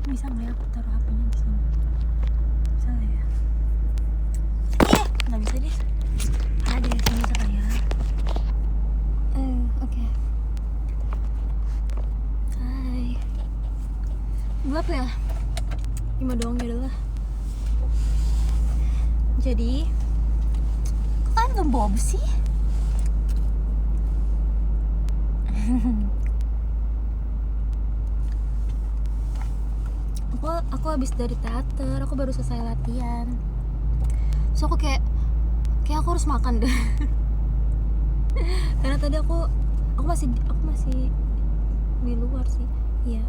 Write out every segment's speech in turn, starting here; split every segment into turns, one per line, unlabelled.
Bisa nggak ya aku taruh HP-nya di sini? Bisa nggak ya? Nggak bisa deh. Ada di sini bisa kali ya? Oke. Hai. Berapa ya? 5 doang ya udahlah. Jadi, kok kalian nggak bob sih? aku habis dari teater, aku baru selesai latihan. So aku kayak aku harus makan deh. Karena tadi aku masih di luar sih. Iya.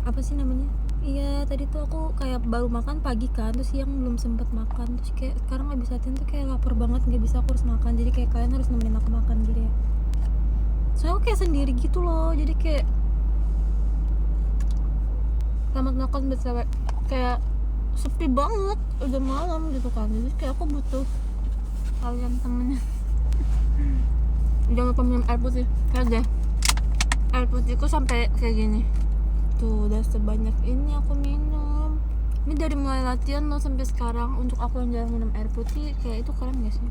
Apa sih namanya? Iya, tadi tuh aku kayak baru makan pagi kan, terus siang belum sempet makan. Terus kayak sekarang habis latihan tuh kayak lapar banget, nggak bisa, aku harus makan. Jadi kayak kalian harus nemenin aku makan dulu ya. Soalnya aku kayak sendiri gitu loh, jadi kayak selamat makan bersama, kayak sepi banget, udah malam gitu kan. Jadi kayak aku butuh kalian temennya. Jangan lupa minum air putih. Lihat deh, air putihku sampai kayak gini tuh, udah sebanyak ini aku minum. Ini dari mulai latihan loh sampai sekarang. Untuk aku yang jarang minum air putih, kayak itu keren gak sih?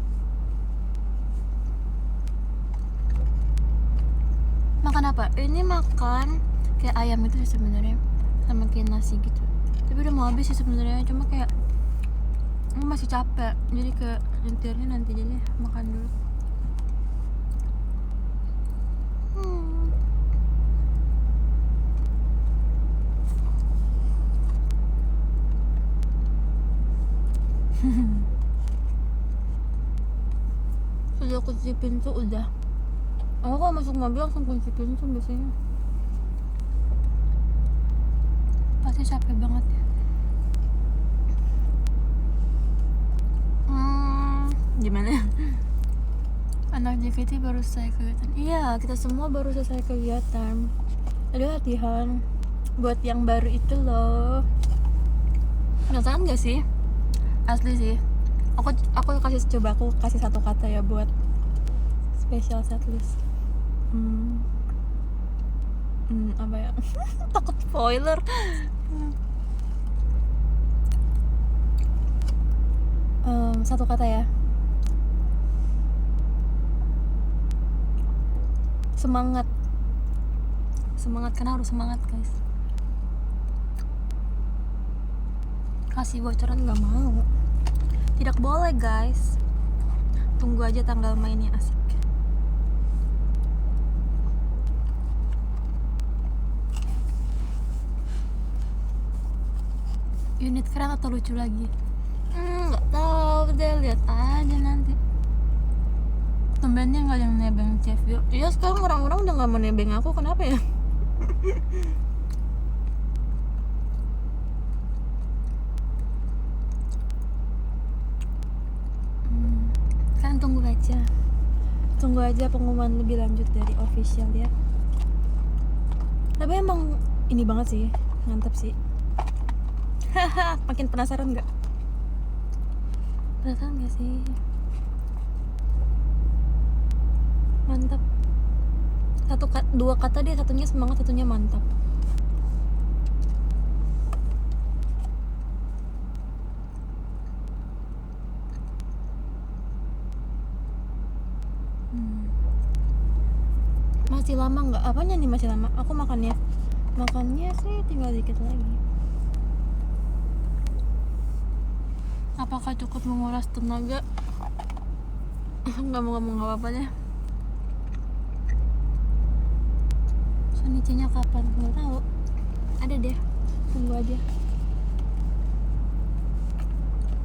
Makan apa? Ini makan kayak ayam itu sih sebenarnya, sama kayak nasi gitu. Tapi udah mau habis sih sebenarnya, cuma kayak masih capek, jadi kayak nyetirnya nanti jadi makan dulu. Sudah kunci pintu udah. Aku kalau masuk mobil langsung kunci pintu biasanya. Pasti capek banget ya. Gimana? Anak JKT baru selesai kegiatan. Iya, kita semua baru selesai kegiatan. Ada latihan buat yang baru itu loh. Penasaran gak sih? Asli sih. Aku kasih satu kata ya buat special setlist. Apa ya? Takut spoiler. Satu kata ya. Semangat. Karena harus semangat guys. Kasih bocoran nggak mau. Tidak boleh guys. Tunggu aja tanggal mainnya, asik. Unit keren atau lucu lagi? Nggak tahu deh, lihat aja nanti. Tumbennya nggak yang nebeng chef yuk. Iya, sekarang orang-orang udah nggak mau nebeng aku, kenapa ya? Kan tunggu aja pengumuman lebih lanjut dari official ya. Tapi emang ini banget sih, mantap sih. Makin penasaran nggak? Penasaran nggak sih? Mantap. Dua kata deh, satunya semangat, satunya mantap. Masih lama nggak? Apanya nih masih lama? Aku makannya sih tinggal dikit lagi. Apakah cukup menguras tenaga? Nggak mau ngomong apa-apa deh. Sunicinya kapan? Nggak tahu. Ada deh, tunggu aja.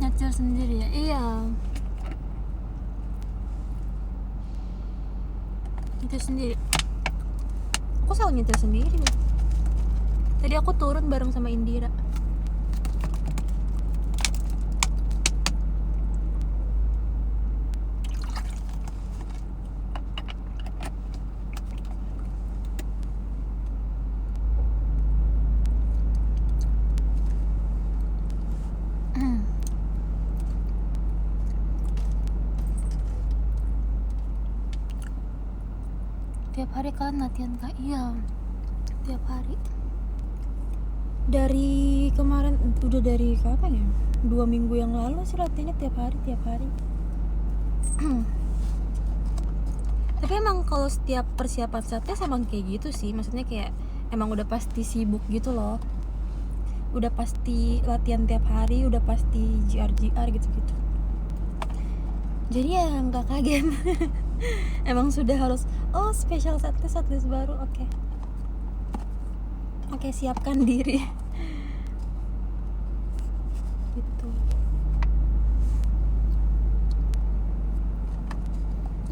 Nyetir sendiri ya? Iya, nyetir sendiri. Aku selalu nyetir sendiri loh. Tadi aku turun bareng sama Indira. Tiap hari kalian latihan kak? Iya, tiap hari.
Dari kemarin, udah dari kapan ya, 2 minggu yang lalu sih latihannya tiap hari. Tapi emang kalau setiap persiapan setnya emang kayak gitu sih, maksudnya kayak emang udah pasti sibuk gitu loh, udah pasti latihan tiap hari, udah pasti GR gitu-gitu. Jadi ya nggak kaget. Emang sudah harus, oh special setlist baru, oke, siapkan diri. Gitu.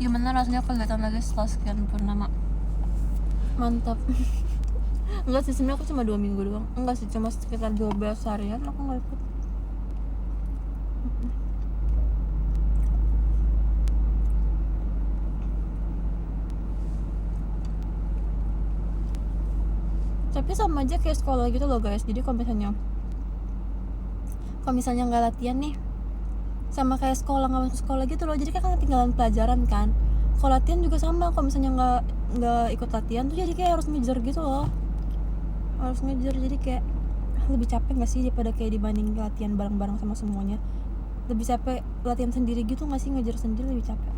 Gimana rasanya kelihatan lagi setelah sekian purnama?
Mantap. Enggak sih, sebenarnya aku cuma 2 minggu doang. Enggak sih, cuma sekitar 12 harian aku nggak ikut. Tapi sama aja kayak sekolah gitu loh guys. Jadi kalau misalnya nggak latihan nih, sama kayak sekolah nggak masuk sekolah gitu loh. Jadi kan ketinggalan pelajaran kan. Kalau latihan juga sama, kalau misalnya nggak ikut latihan tuh jadi kayak harus ngejar gitu loh. Harus ngejar, jadi kayak lebih capek nggak sih daripada kayak dibanding latihan bareng-bareng sama semuanya. Lebih capek latihan sendiri gitu nggak sih, ngejar sendiri lebih capek.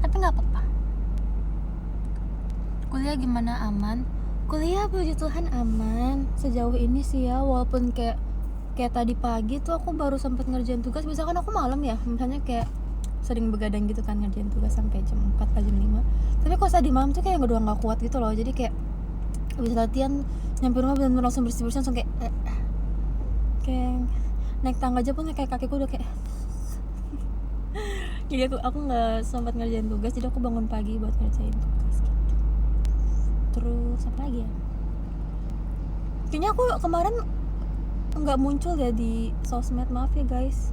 Tapi nggak apa-apa. Kuliah gimana, aman?
Kuliah puji Tuhan aman sejauh ini sih ya, walaupun kayak tadi pagi tuh aku baru sempat ngerjain tugas. Misalkan aku malam ya, misalnya kayak sering begadang gitu kan, ngerjain tugas sampai jam 4 atau jam 5. Tapi kalau tadi malam tuh kayak udah nggak kuat gitu loh. Jadi kayak habis latihan nyampe rumah bener-bener langsung bersih-bersih, langsung kayak naik tangga aja pun kayak kakiku udah kayak jadi aku nggak sempat ngerjain tugas. Jadi aku bangun pagi buat ngerjain tugas gitu. Terus apa lagi ya, kayaknya aku kemarin nggak muncul ya di sosmed, maaf ya guys,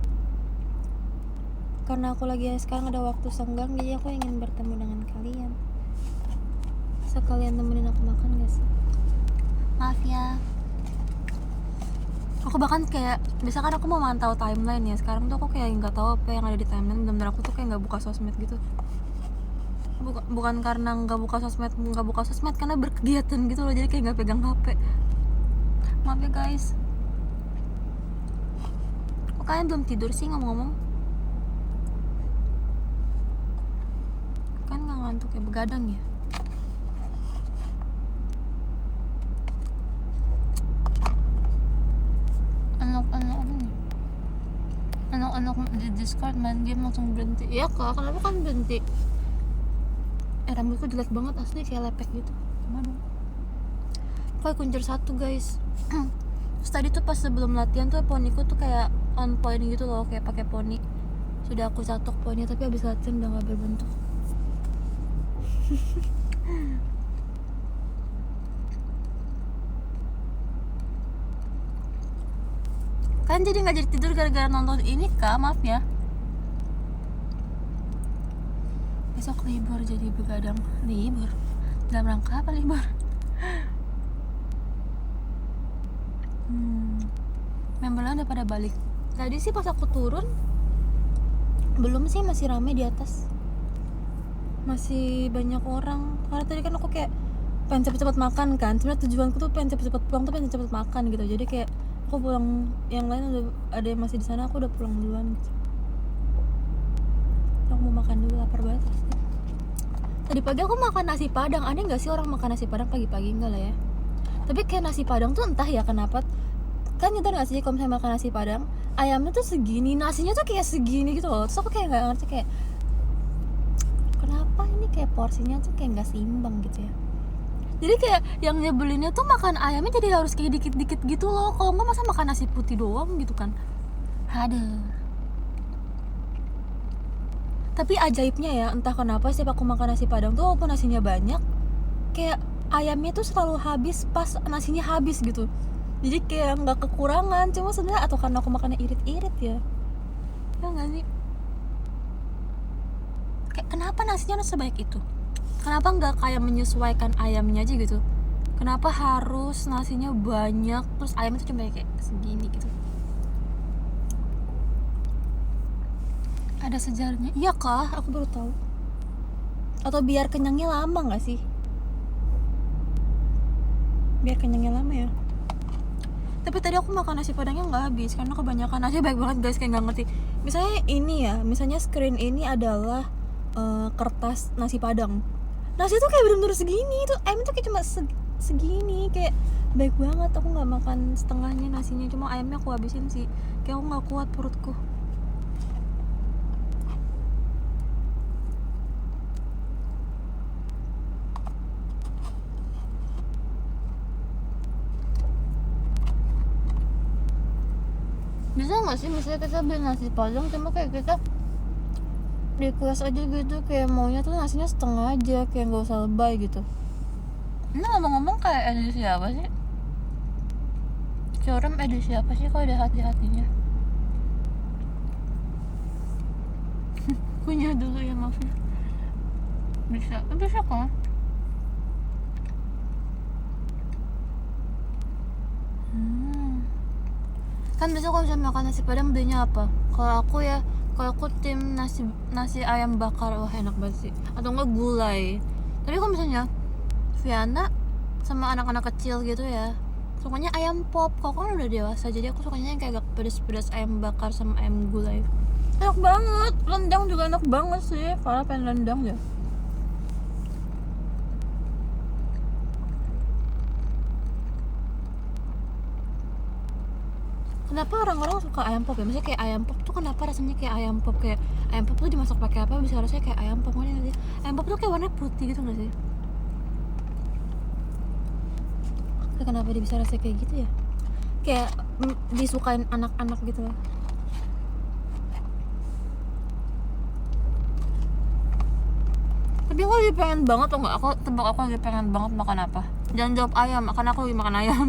karena aku lagi sekarang ada waktu senggang. Jadi aku ingin bertemu dengan kalian, sekalian temenin aku makan gak sih?
Maaf ya. Aku bahkan kayak, misalkan aku mau mantau timeline ya, sekarang tuh aku kayak nggak tahu apa yang ada di timeline. Bener-bener aku tuh kayak nggak buka sosmed gitu. Bukan karena nggak buka sosmed, karena berkegiatan gitu loh. Jadi kayak nggak pegang HP. Maaf ya guys. Kok kalian belum tidur sih ngomong-ngomong? Kan nggak ngantuk ya, begadang ya. Anak-anak di Discord main game langsung berhenti.
Iya kak, kenapa kan berhenti? Rambutku jelek banget asli, kayak lepek gitu.
Gimana dong?
Kayak kuncir satu guys.
Terus tadi tuh pas sebelum latihan tuh poniku tuh kayak on point gitu loh, kayak pakai poni.
Sudah aku catok poninya, tapi habis latihan udah gak berbentuk.
Kan jadi nggak jadi tidur gara-gara nonton ini kak, maaf ya. Besok libur jadi begadang. Libur? Dalam rangka apa libur? Membernya udah pada balik.
Tadi sih pas aku turun belum sih, masih rame di atas, masih banyak orang. Karena tadi kan aku kayak pengen cepet-cepet makan kan, sebenarnya tujuanku tuh pengen cepet-cepet pulang, tuh pengen cepet makan gitu. Jadi kayak aku pulang, yang lain udah ada yang masih di sana, aku udah pulang duluan gitu. Aku mau makan dulu, lapar banget pasti. Tadi pagi aku makan nasi padang. Aneh nggak sih orang makan nasi padang pagi-pagi? Enggak lah ya. Tapi kayak nasi padang tuh entah ya kenapa, kan nyadar nggak sih kalau misalnya makan nasi padang, ayamnya tuh segini, nasinya tuh kayak segini gitu loh. Terus aku kayak nggak ngerti, kayak kenapa ini kayak porsinya tuh kayak nggak seimbang gitu ya.
Jadi kayak yang nyebelinnya tuh makan ayamnya jadi harus kayak dikit-dikit gitu loh. Kalau nggak masa makan nasi putih doang gitu kan. Aduh.
Tapi ajaibnya ya, entah kenapa setiap aku makan nasi padang tuh walaupun nasinya banyak, kayak ayamnya tuh selalu habis pas nasinya habis gitu. Jadi kayak nggak kekurangan. Cuma sebenarnya atau karena aku makannya irit-irit ya.
Ya nggak sih? Kayak kenapa nasinya harus sebanyak itu? Kenapa nggak kayak menyesuaikan ayamnya aja gitu? Kenapa harus nasinya banyak terus ayamnya tuh cuma kayak segini gitu? Ada sejarahnya?
Iya kah? Aku baru tahu. Atau biar kenyangnya lama nggak sih? biar kenyangnya lama ya. Tapi tadi aku makan nasi padangnya nggak habis karena kebanyakan nasi. Baik banget guys, kayak nggak ngerti. Misalnya ini ya, misalnya screen ini adalah kertas nasi padang. Nasi tuh kayak bener-bener segini, tuh ayam tuh kayak cuma segini, kayak baik banget. Aku nggak makan setengahnya nasinya, cuma ayamnya aku habisin sih. Kayak aku nggak kuat perutku.
Bisa nggak sih misalnya kita beli nasi padang cuma kayak kita request aja gitu, kayak maunya tuh nasinya setengah aja, kayak nggak usah lebay gitu. Ini ngomong-ngomong kayak edisi apa sih? Curem edisi apa sih, kok ada hati-hatinya? Punya dulu ya, maaf ya. Bisa kok. Kan biasa kalau misalnya makan nasi padang belinya apa? Kalau aku tim nasi ayam bakar, wah enak banget sih. Atau enggak gulai. Tapi kalau misalnya Viana sama anak-anak kecil gitu ya, sukanya ayam pop. Kalau kan udah dewasa, jadi aku sukanya yang kayak agak pedas-pedas, ayam bakar sama ayam gulai. Enak banget. Rendang juga enak banget sih. Farah pengen rendang ya. Kenapa orang-orang suka ayam pop ya? Maksudnya kayak ayam pop tuh kenapa rasanya kayak ayam pop? Kayak ayam pop tuh dimasak pakai apa bisa rasanya kayak ayam pop, nggak sih? Ayam pop tuh kayak warnanya putih gitu nggak sih? Kenapa dia bisa rasanya kayak gitu ya? Kayak disukain anak-anak gitu loh. Tapi aku lagi pengen banget tuh nggak? Aku tebak aku lagi pengen banget makan apa? Jangan jawab ayam, karena aku lagi makan ayam.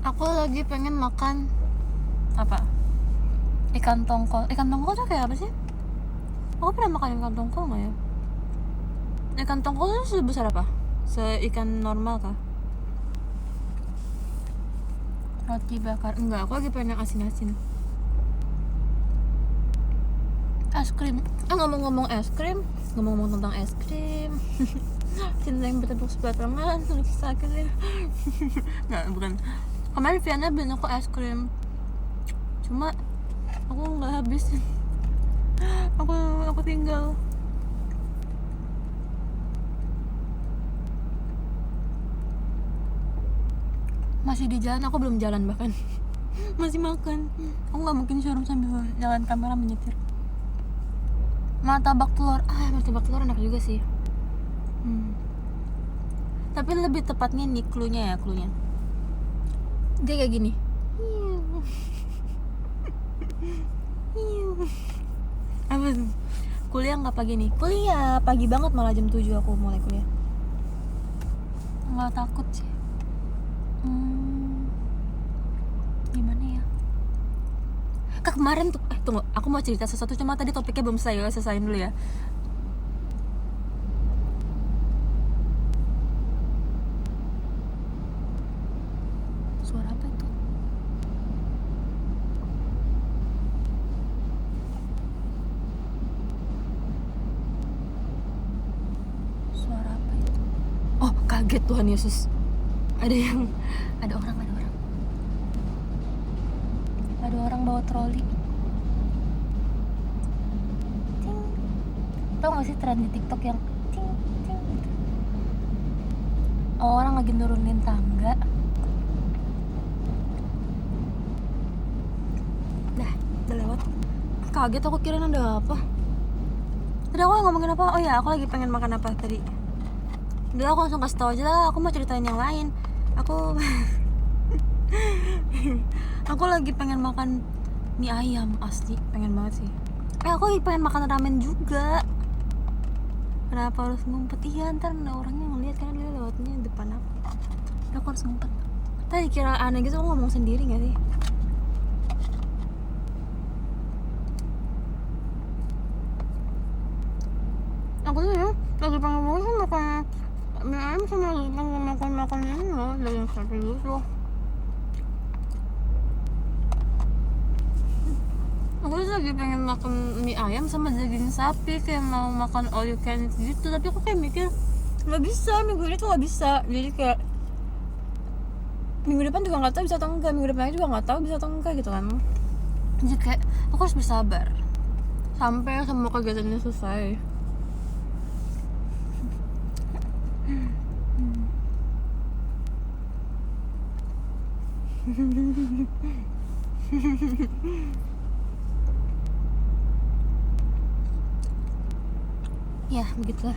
Aku lagi pengen makan apa? Ikan tongkol. Ikan tongkol tuh kayak apa sih? Aku pernah makan ikan tongkol nggak ya? Ikan tongkol tuh sebesar apa? Seikan normal kah? Roti bakar? Enggak, aku lagi pengen yang asin-asin. Es krim. Ngomong-ngomong es krim, ngomong-ngomong tentang es krim. Cinta yang bertepuk sebelah tangan, lagi sakit ya. Nggak, bukan. Kemarin Viana beliin aku es krim, cuma aku nggak habisin. aku tinggal. Masih di jalan, aku belum jalan bahkan. Masih makan. Aku nggak mungkin showroom sambil jalan kamera menyetir. Martabak telur, martabak telur enak juga sih. Tapi lebih tepatnya nih cluenya dia kayak gini. Apa tuh? Kuliah nggak pagi nih?
Kuliah pagi banget, malah jam 7 aku mulai kuliah.
Nggak takut sih. Gimana ya? Kemarin tuh, tunggu, aku mau cerita sesuatu, cuma tadi topiknya belum selesaiin dulu ya. Suara apa itu? Suara apa itu? Oh, kaget Tuhan Yesus. Ada orang bawa troli. Ting. Tau gak sih tren di TikTok yang ting ting gitu? Orang lagi nurunin tangga.
Udah lewat.
Kaget, aku kirain ada apa. Tadi aku ngomongin apa? Oh ya, aku lagi pengen makan apa tadi. Udah, aku langsung kasih tau aja lah. Aku mau ceritain yang lain. Aku lagi pengen makan mie ayam, asli pengen banget sih. Aku lagi pengen makan ramen juga. Kenapa harus ngumpet? Iya, ntar ada orangnya ngeliat karena dia lewatnya depan aku. Aku harus ngumpet. Tadi kira aneh gitu, aku ngomong sendiri gak sih? Aku tuh ya lagi pengen banget sih makan mie ayam, sama lagi pengen makan ini loh, daging sapi gitu. Aku tuh lagi pengen makan mie ayam sama daging sapi, kayak mau makan all you can eat gitu, tapi aku kayak mikir
nggak bisa, minggu ini tuh nggak bisa. Jadi kayak minggu depan juga nggak tahu bisa atau enggak, minggu depannya juga nggak tahu bisa atau enggak gitu kan.
jadi kayak aku harus bersabar sampai semua kegiatannya selesai. Ya begitulah.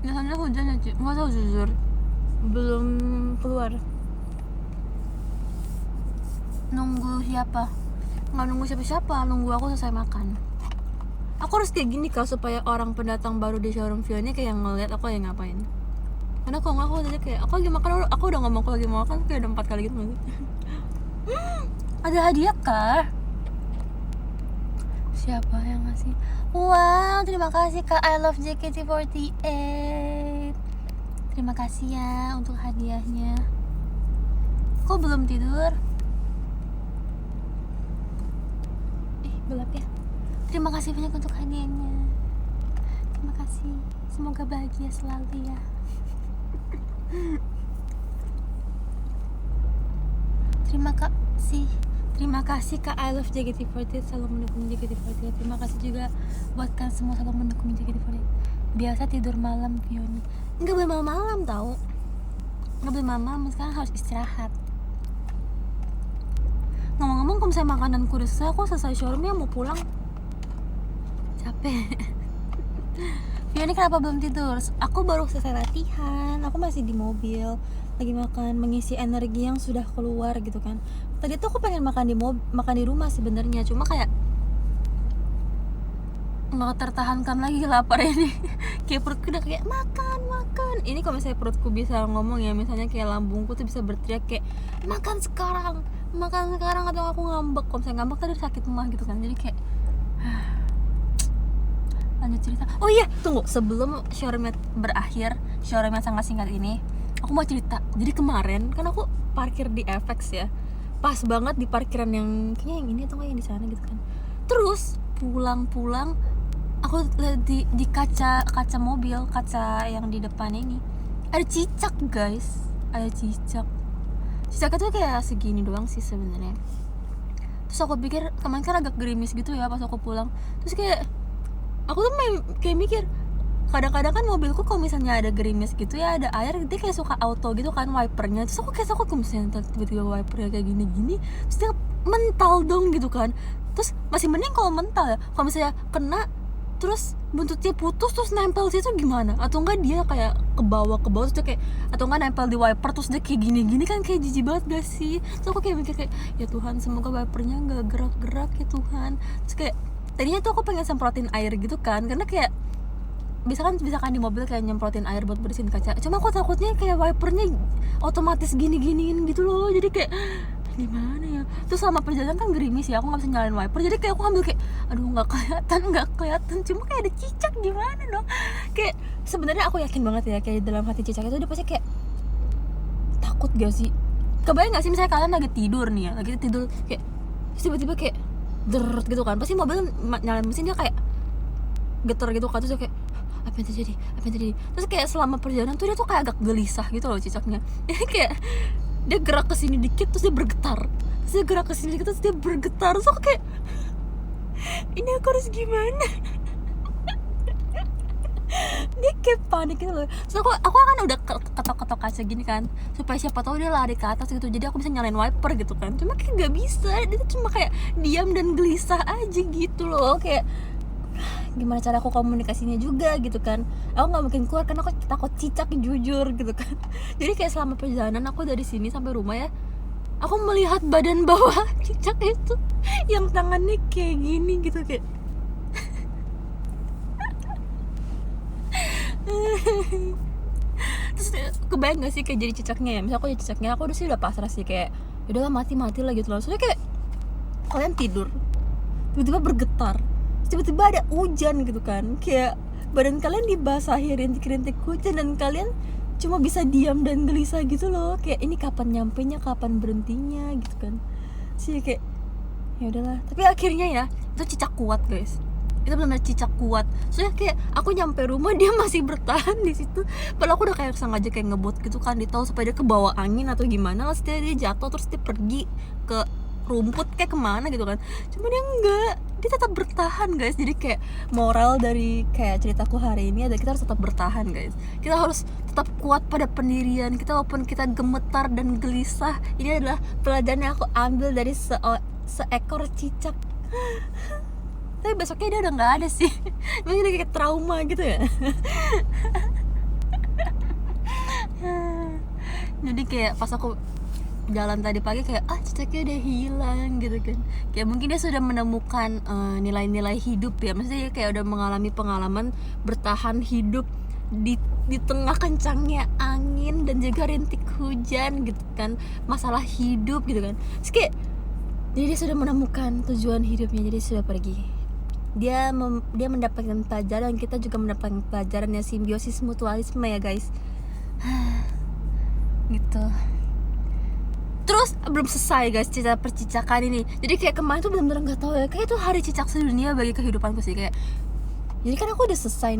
Biasanya hujan ya Ci, nggak tahu jujur, belum keluar. Nunggu siapa? Nggak nunggu siapa-siapa, nunggu aku selesai makan. Aku harus kayak gini kak, supaya orang pendatang baru di showroom Vio ini kayak ngeliat aku lagi ngapain. Karena kalau nggak, aku tadi kayak aku lagi makan, aku udah ngomong aku lagi mau makan kayak udah 4 kali gitu nggak sih? Ada hadiah kah? Siapa yang ngasih? Wow, terima kasih kak, I love JKT48. Terima kasih ya untuk hadiahnya. Kok belum tidur?
Gelap ya.
Terima kasih banyak untuk hadiahnya. Terima kasih. Semoga bahagia selalu ya. Terima kasih kak, I love JKT48, selalu mendukung JKT48. Terima kasih juga buat kalian semua selalu mendukung JKT48. Biasa tidur malam Vioni, nggak boleh malam-malam tau, nggak boleh malam-malam, sekarang harus istirahat. Ngomong-ngomong, kalau misalnya makananku udah selesai, aku selesai showroomnya mau pulang, capek. Vioni kenapa belum tidur? Aku baru selesai latihan, aku masih di mobil lagi makan, mengisi energi yang sudah keluar gitu kan. Tadi tuh aku pengen makan di rumah sebenarnya, cuma kayak nggak tertahankan lagi lapar ini. Kayak perutku udah kayak makan. Ini kalau misalnya perutku bisa ngomong ya, misalnya kayak lambungku tuh bisa berteriak kayak makan sekarang atau aku ngambek. Kalau misalnya ngambek tadi sakit mah gitu kan, jadi kayak lanjut cerita. Oh iya, tunggu, sebelum showroomnya berakhir, showroomnya sangat singkat ini, aku mau cerita. Jadi kemarin kan aku parkir di FX ya, pas banget di parkiran yang kayaknya yang ini atau nggak yang di sana gitu kan. Terus pulang aku lihat di kaca mobil, kaca yang di depan ini ada cicak guys, ada cicaknya tuh kayak segini doang sih sebenarnya. Terus aku pikir kemarin kan agak gerimis gitu ya pas aku pulang, terus kayak aku tuh kayak mikir, kadang-kadang kan mobilku kalau misalnya ada gerimis gitu ya, ada air, dia kayak suka auto gitu kan wipernya. Terus aku kalau misalnya tiba-tiba wipernya kayak gini, terus dia mental dong gitu kan. Terus masih mending kalau mental ya, kalau misalnya kena terus buntutnya putus terus nempel situ gimana? Atau enggak dia kayak ke bawah terus dia kayak, atau enggak nempel di wiper terus dia kayak gini kan, kayak jijik banget gak sih? Terus aku kayak mikir kayak, ya Tuhan, semoga wipernya nggak gerak-gerak ya Tuhan. Terus kayak tadinya tuh aku pengen semprotin air gitu kan, karena kayak bisa kan di mobil kayak nyemprotin air buat bersihin kaca. Cuma aku takutnya kayak wipernya otomatis gini-giniin gitu loh, jadi kayak gimana ya. Terus selama perjalanan kan gerimis ya, aku nggak bisa nyalain wiper, jadi kayak aku ambil kayak aduh nggak kelihatan, cuma kayak ada cicak, gimana dong. Kayak sebenarnya aku yakin banget ya, kayak dalam hati cicak itu dia pasti kayak takut gak sih? Kebayang gak sih misalnya kalian lagi tidur nih ya, lagi tidur kayak tiba-tiba kayak deret gitu kan, pasti mobil nyalain mesin dia kayak getar gitu kan, terus dia kayak apa yang terjadi. Terus kayak selama perjalanan tuh dia tuh kayak agak gelisah gitu loh cicaknya. Ini kayak dia gerak ke sini dikit terus dia bergetar, terus dia gerak ke sini dikit terus dia bergetar. Terus aku kayak ini aku harus gimana? Dia kayak panik gitu loh. Terus aku kan udah ketok-ketok kaca gini kan, supaya siapa tahu dia lari ke atas gitu, jadi aku bisa nyalain wiper gitu kan. Cuma kayak gak bisa, dia tuh cuma kayak diam dan gelisah aja gitu loh. Kayak gimana cara aku komunikasinya juga gitu kan. Aku nggak mungkin keluar karena aku takut cicak, jujur gitu kan. Jadi kayak selama perjalanan aku dari sini sampai rumah ya, aku melihat badan bawah cicak itu yang tangannya kayak gini gitu, kayak terus kebayang gak sih kayak jadi cicaknya ya. Misalnya aku jadi cicaknya, aku udah pasrah sih, kayak udahlah mati lah gitu loh. Soalnya kayak kalian tidur tiba-tiba bergetar, tiba-tiba ada hujan gitu kan, kayak
badan kalian dibasahi rintik-rintik hujan dan kalian cuma bisa diam dan gelisah gitu loh, kayak ini kapan nyampenya, kapan berhentinya gitu kan sih. Kayak ya udahlah, tapi akhirnya ya itu cicak kuat guys, itu benar cicak kuat. Soalnya kayak aku nyampe rumah dia masih bertahan di situ, padahal aku udah kayak sengaja kayak ngebut gitu kan di tol supaya dia kebawa angin atau gimana lah, dia jatuh terus dia pergi ke rumput kayak kemana gitu kan. Cuma dia enggak, dia tetap bertahan guys. Jadi kayak moral dari kayak ceritaku hari ini ada, kita harus tetap bertahan guys, kita harus tetap kuat pada pendirian kita walaupun kita gemetar dan gelisah. Ini adalah pelajaran yang aku ambil dari seekor cicak. Tapi besoknya dia udah nggak ada sih. Mungkin dia kayak trauma gitu ya. Jadi kayak pas aku jalan tadi pagi kayak cicaknya udah hilang gitu kan. Kayak mungkin dia sudah menemukan nilai-nilai hidup ya. Maksudnya dia kayak udah mengalami pengalaman bertahan hidup di tengah kencangnya angin dan juga rintik hujan gitu kan. Masalah hidup gitu kan. Terus kayak jadi dia sudah menemukan tujuan hidupnya, jadi sudah pergi. Dia mendapatkan pelajaran, kita juga mendapatkan pelajaran, ya simbiosis mutualisme ya guys. Gitu. Terus belum selesai guys cerita percicakan ini. Jadi kayak kemarin tuh benar-benar nggak tahu ya, kayak itu hari cicak sedunia bagi kehidupanku sih kayak. Jadi kan aku udah selesai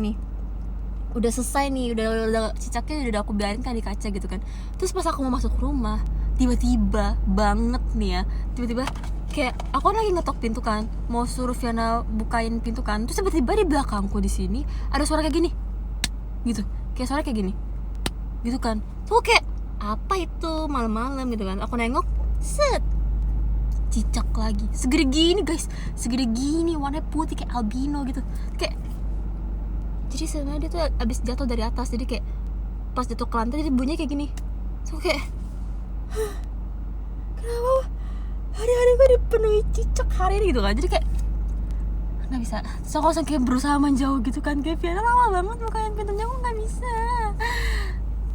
nih, udah cicaknya udah aku biarin kan di kaca gitu kan. Terus pas aku mau masuk rumah, tiba-tiba banget nih ya, tiba-tiba kayak aku lagi ngetok pintu kan, mau suruh Fiona bukain pintu kan, terus tiba-tiba di belakangku di sini ada suara kayak gini, gitu, kayak suara kayak gini, gitu kan. Tuh kayak apa itu malam-malam gitu kan. Aku nengok, set, cicak lagi, segede gini guys, segede gini, warnanya putih kayak albino gitu, kayak. Jadi sebenarnya dia tuh abis jatuh dari atas, jadi kayak pas jatuh ke lantai dia bunyinya kayak gini. So kayak kenapa hari-hari gue dipenuhi cicak hari ini gitu kan. Jadi kayak nggak bisa. So aku langsung kayak berusaha menjauh gitu kan, kayak Fiona lama banget bukain pintunya, aku nggak bisa.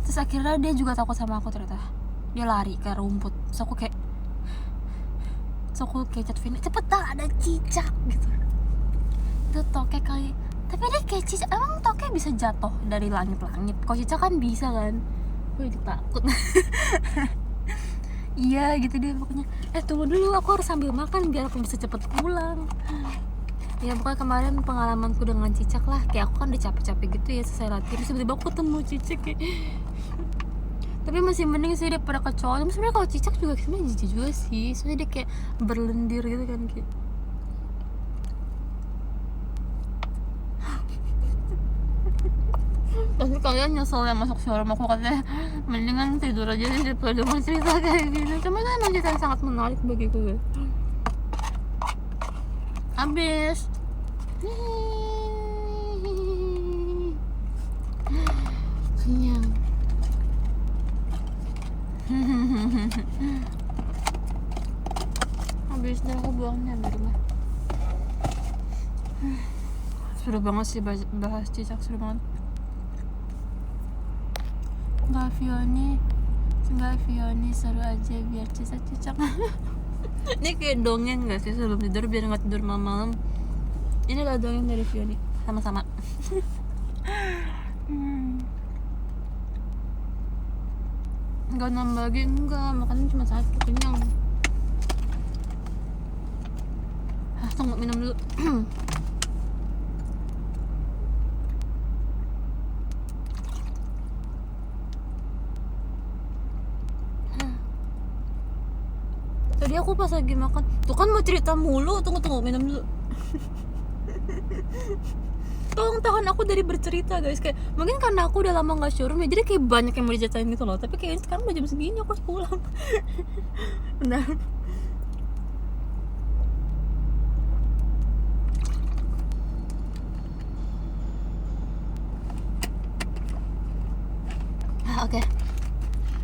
Terus akhirnya dia juga takut sama aku ternyata, dia lari ke rumput. So aku kayak chat Fiona, cepetan ada cicak gitu. Itu tokek kali. Tapi dia kayak cicak, emang tokek bisa jatuh dari langit-langit? Kok cicak kan bisa kan? Gue jadi takut. Iya gitu dia pokoknya. Tunggu dulu, aku harus sambil makan biar aku bisa cepet pulang. Ya pokoknya kemarin pengalamanku dengan cicak lah. Kayak aku kan udah capek-capek gitu ya selesai latihan, terus tiba-tiba aku ketemu cicak kayak. Tapi masih mending sih daripada kecoa. Tapi sebenarnya kalau cicak juga sebenarnya jijik juga sih. Soalnya dia kayak berlendir gitu kan kayak. Pasti kalian nyesel yang masuk showroom aku, katanya mendingan tidur aja deh daripada denger cerita kayak gini. Cuma itu emang cerita yang sangat menarik bagiku guys. Habis kenyang. Habis deh aku buangnya di rumah. Seru banget sih bahas cicak, seru banget. Enggak Fioni seru aja biar cicak-cicak. Ini kayak dongeng gak sih sebelum tidur biar gak tidur malam-malam. Ini adalah dongeng dari Fioni. Sama-sama. Enggak nambah lagi, enggak, makannya cuma sakit, kenyang. Tunggu minum dulu. Tadi aku pas lagi makan, tuh kan mau cerita mulu, tunggu minum dulu. Tolong tahan aku dari bercerita guys, kayak mungkin karena aku udah lama nggak showroom ya, jadi kayak banyak yang mau diceritain gitu loh. Tapi kayaknya sekarang udah jam segini aku harus pulang. Benar. Oke.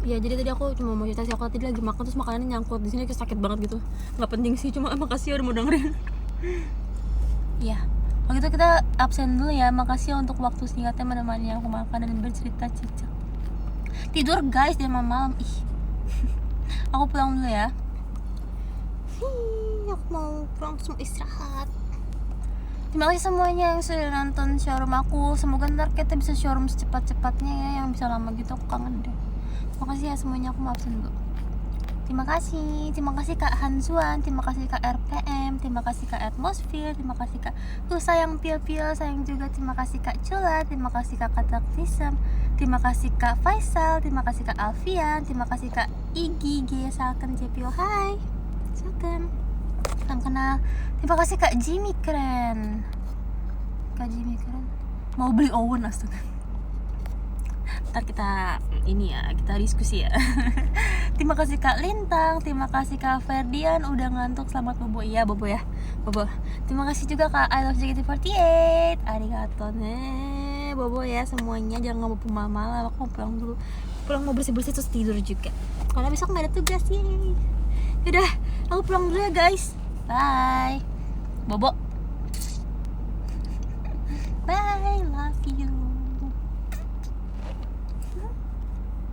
Ya jadi tadi aku cuma mau cerita sih, aku tadi lagi makan terus makanannya nyangkut di sini, sakit banget gitu. Nggak penting sih, cuma makasih ya udah mau dengerin. Iya. Kalau gitu kita absen dulu ya. Makasih ya untuk waktu singkatnya menemani aku makan dan bercerita cicak. Tidur guys di malam. Ih. Aku pulang dulu ya. Aku mau pulang terus mau istirahat. Terima kasih semuanya yang sudah nonton showroom aku. Semoga ntar kita bisa showroom secepat-cepatnya ya, yang bisa lama gitu, aku kangen deh. Terima kasih ya semuanya, aku maafin dulu. Terima kasih Kak Hanzuan, terima kasih Kak RPM, terima kasih Kak Atmosfer, terima kasih Kak sayang Pil, sayang juga, terima kasih Kak Cula, terima kasih Kak Kataktisem, terima kasih Kak Faisal, terima kasih Kak Alfian, terima kasih Kak Igi, Salken, JPO, hai Salken, salam kenal. Terima kasih Kak Jimmy keren, mau beli oven astaga. Ntar kita ini ya, kita diskusi ya. Terima kasih Kak Lintang, terima kasih Kak Ferdian udah ngantuk, selamat bobo. Iya bobo ya, bobo. Terima kasih juga Kak I love JKT48, arigato ne bobo ya semuanya, jangan bobo malam-malam, aku mau pulang mau bersih-bersih terus tidur juga karena besok nggak ada tugas. Yeay. Yaudah, aku pulang dulu ya guys, bye bobo, bye.